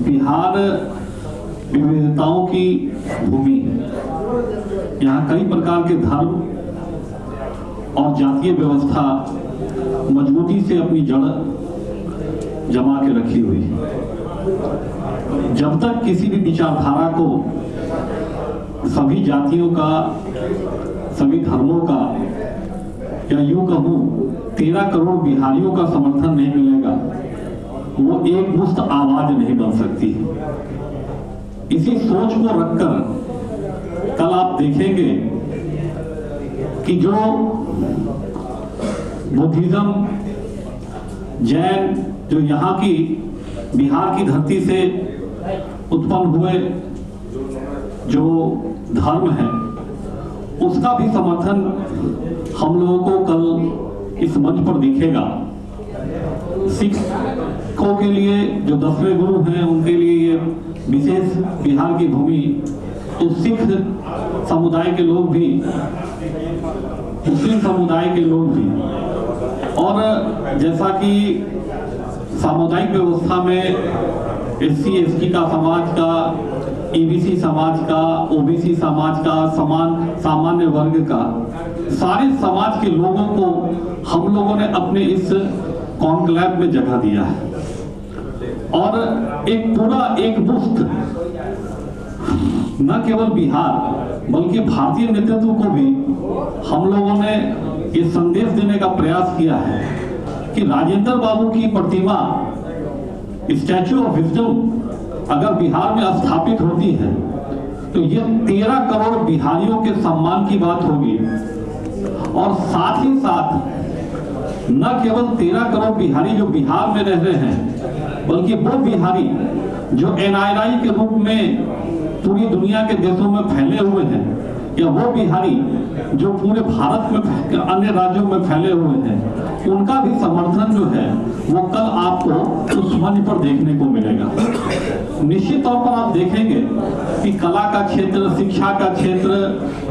बिहार विविधताओं की भूमि है। यहाँ कई प्रकार के धर्म और जातीय व्यवस्था मजबूती से अपनी जड़ जमा के रखी हुई है। जब तक किसी भी विचारधारा को सभी जातियों का, सभी धर्मों का, या यूं कहूं 13 करोड़ बिहारियों का समर्थन नहीं मिलेगा, वो एक मुस्त आवाज नहीं बन सकती। इसी सोच को रखकर कल आप देखेंगे कि जो बुद्धिज्म, जैन, जो यहाँ की बिहार की धरती से उत्पन्न हुए जो धर्म है, उसका भी समर्थन हम लोगों को कल इस मंच पर दिखेगा। सिखों के लिए जो 10वें गुरु हैं, उनके लिए ये विशेष बिहार की भूमि, तो सिख समुदाय के लोग भी, मुस्लिम समुदाय के लोग भी, और जैसा कि सामुदायिक व्यवस्था में SC ST का समाज का, EBC समाज का, OBC समाज का, सामान्य वर्ग का, सारे समाज के लोगों को हम लोगों ने अपने इस कॉन्क्लेव में जगह दिया है। और एक पूरा एक मुश्त न केवल बिहार बल्कि भारतीय नेतृत्व को भी हम लोगों ने ये संदेश देने का प्रयास किया है कि राजेंद्र बाबू की प्रतिमा, स्टैच्यू ऑफ विजडम अगर बिहार में स्थापित होती है तो ये 13 करोड़ बिहारियों के सम्मान की बात होगी। और साथ ही साथ न केवल 13 करोड़ बिहारी जो बिहार में रह रहे हैं, बल्कि वो बिहारी जो NRI के रूप में पूरी दुनिया के देशों में फैले हुए हैं, या वो बिहारी जो पूरे भारत में अन्य राज्यों में फैले हुए हैं, उनका भी समर्थन जो है वो कल आपको उस मंच पर देखने को मिलेगा। निश्चित तौर पर आप देखेंगे कि कला का क्षेत्र, शिक्षा का क्षेत्र,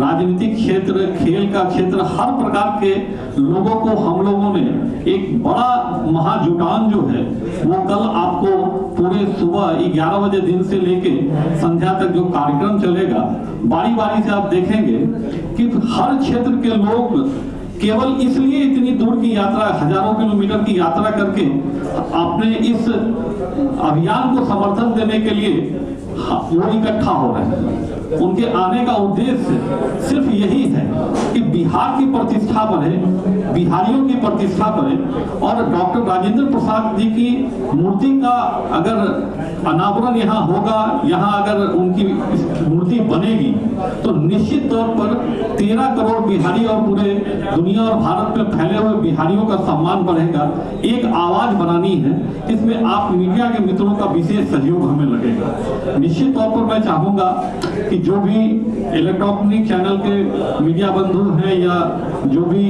राजनीतिक क्षेत्र, खेल का क्षेत्र, हर प्रकार के लोगों को हम लोगों ने एक बड़ा महाजुटान जो है वो कल आपको पूरे सुबह 11 बजे दिन से लेके संध्या तक जो कार्यक्रम चलेगा, बारी बारी से आप देखेंगे कि हर क्षेत्र के लोग केवल इसलिए इतनी दूर की यात्रा, हजारों किलोमीटर की यात्रा करके अपने इस अभियान को समर्थन देने के लिए वो इकट्ठा हो रहे हैं। उनके आने का उद्देश्य सिर्फ यही है कि बिहार की प्रतिष्ठा बढ़े, बिहारियों की प्रतिष्ठा बढ़े, और डॉक्टर राजेंद्र प्रसाद जी की मूर्ति का अगर अनावरण यहाँ होगा, यहाँ अगर उनकी मूर्ति बनेगी, तो निश्चित तौर पर 13 करोड़ बिहारी और पूरे दुनिया और भारत में फैले हुए बिहारियों का सम्मान बढ़ेगा। एक आवाज बनानी है, इसमें आप मीडिया के मित्रों का विशेष सहयोग हमें लगेगा। निश्चित तौर पर मैं चाहूंगा कि जो भी इलेक्ट्रॉनिक चैनल के मीडिया बंधु हैं, या जो भी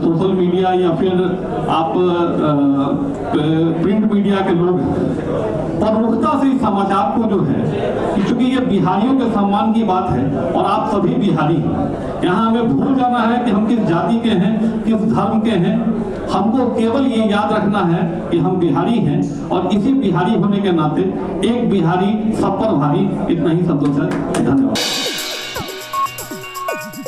सोशल मीडिया या फिर आप प्रिंट मीडिया के लोग प्रमुखता से इस समाचार को जो है, क्योंकि ये बिहारियों के सम्मान की बात है और आप सभी बिहारी हैं, यहाँ हमें भूल जाना है कि हम किस जाति के हैं, किस धर्म के हैं। हमको केवल ये याद रखना है कि हम बिहारी हैं, और इसी बिहारी होने के नाते एक बिहारी सब पर भारी। इतना ही संतोष है। धन्यवाद।